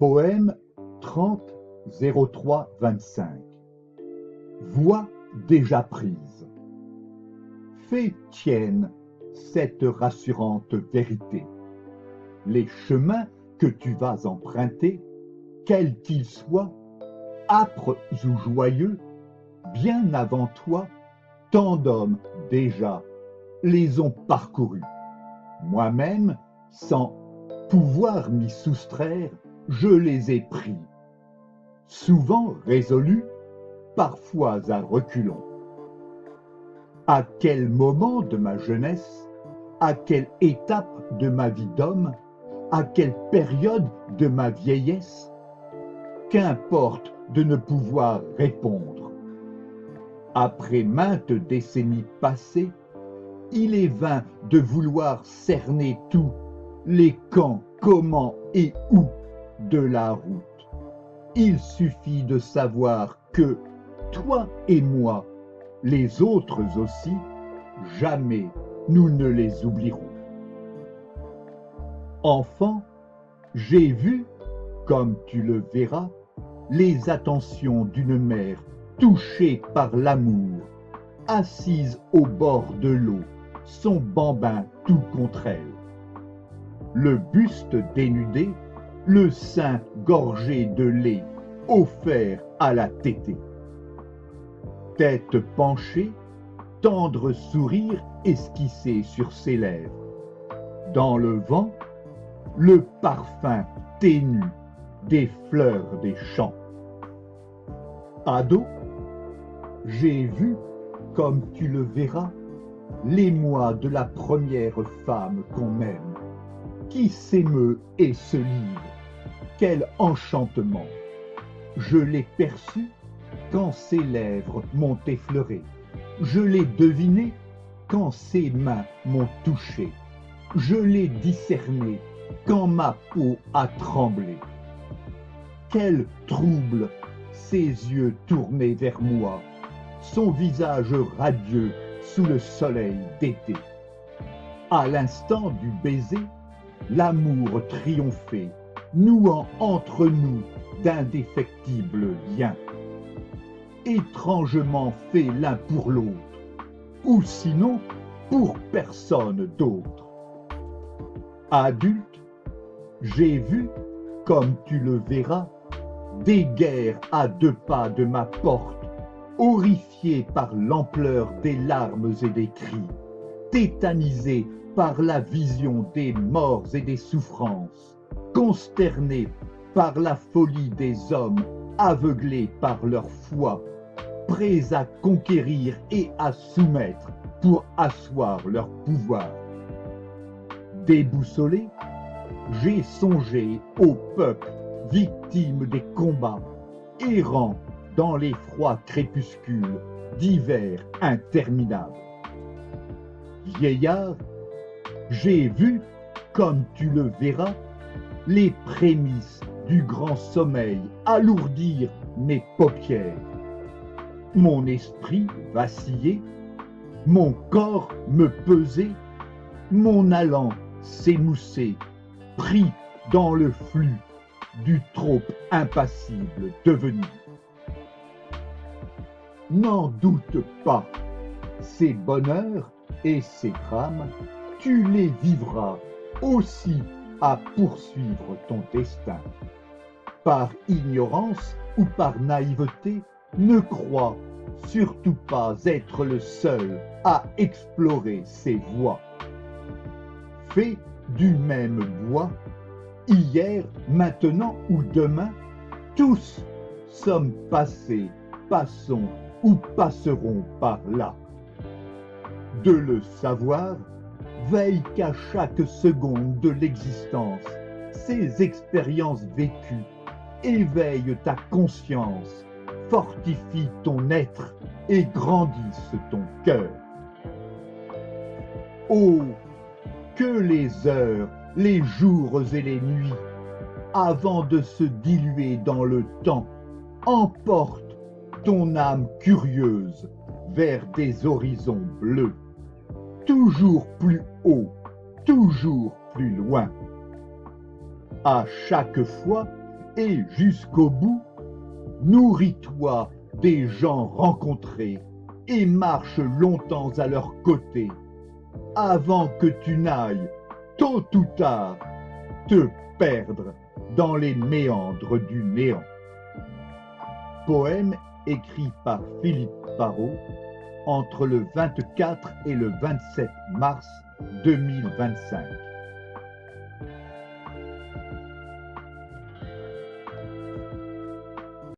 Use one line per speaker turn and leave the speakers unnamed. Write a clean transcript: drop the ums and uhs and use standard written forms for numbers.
Poème 30 03 25. Voix déjà prise. Fais tienne cette rassurante vérité. Les chemins que tu vas emprunter, quels qu'ils soient, âpres ou joyeux, bien avant toi, tant d'hommes déjà les ont parcourus. Moi-même, sans pouvoir m'y soustraire, je les ai pris, souvent résolus, parfois à reculons. À quel moment de ma jeunesse, à quelle étape de ma vie d'homme, à quelle période de ma vieillesse, qu'importe de ne pouvoir répondre. Après maintes décennies passées, il est vain de vouloir cerner tous les quand, comment et où de la route. Il suffit de savoir que toi et moi, les autres aussi, jamais nous ne les oublierons. Enfant, j'ai vu, comme tu le verras, les attentions d'une mère touchée par l'amour, assise au bord de l'eau, son bambin tout contre elle. Le buste dénudé, le sein gorgé de lait offert à la tétée. Tête penchée, tendre sourire esquissé sur ses lèvres. Dans le vent, le parfum ténu des fleurs des champs. Ado, j'ai vu, comme tu le verras, l'émoi de la première femme qu'on aime, qui s'émeut et se livre. Quel enchantement! Je l'ai perçu quand ses lèvres m'ont effleuré. Je l'ai deviné quand ses mains m'ont touché. Je l'ai discerné quand ma peau a tremblé. Quel trouble ses yeux tournés vers moi, son visage radieux sous le soleil d'été. À l'instant du baiser, l'amour triomphait, nouant entre nous d'indéfectibles liens. Étrangement fait l'un pour l'autre, ou sinon pour personne d'autre. Adulte, j'ai vu, comme tu le verras, des guerres à 2 pas de ma porte, horrifié par l'ampleur des larmes et des cris, tétanisé par la vision des morts et des souffrances, consterné par la folie des hommes aveuglés par leur foi, prêts à conquérir et à soumettre pour asseoir leur pouvoir. Déboussolé, j'ai songé au peuple victime des combats, errant dans les froids crépuscules d'hiver interminables. Vieillard, j'ai vu, comme tu le verras, les prémices du grand sommeil alourdir mes paupières. Mon esprit vacillait, mon corps me pesait, mon allant s'émoussait, pris dans le flux du trop impassible devenir. N'en doute pas, ces bonheurs et ces drames, tu les vivras aussi à poursuivre ton destin. Par ignorance ou par naïveté, ne crois surtout pas être le seul à explorer ces voies. Fais du même bois, hier, maintenant ou demain, tous sommes passés, passons ou passerons par là. De le savoir, veille qu'à chaque seconde de l'existence, ces expériences vécues éveillent ta conscience, fortifient ton être et grandissent ton cœur. Oh, que les heures, les jours et les nuits, avant de se diluer dans le temps, emportent ton âme curieuse vers des horizons bleus, toujours plus haut, toujours plus loin. À chaque fois, et jusqu'au bout, nourris-toi des gens rencontrés et marche longtemps à leur côté, avant que tu n'ailles, tôt ou tard, te perdre dans les méandres du néant. Poème écrit par Philippe Parrot entre le 24 et le 27 mars 2025.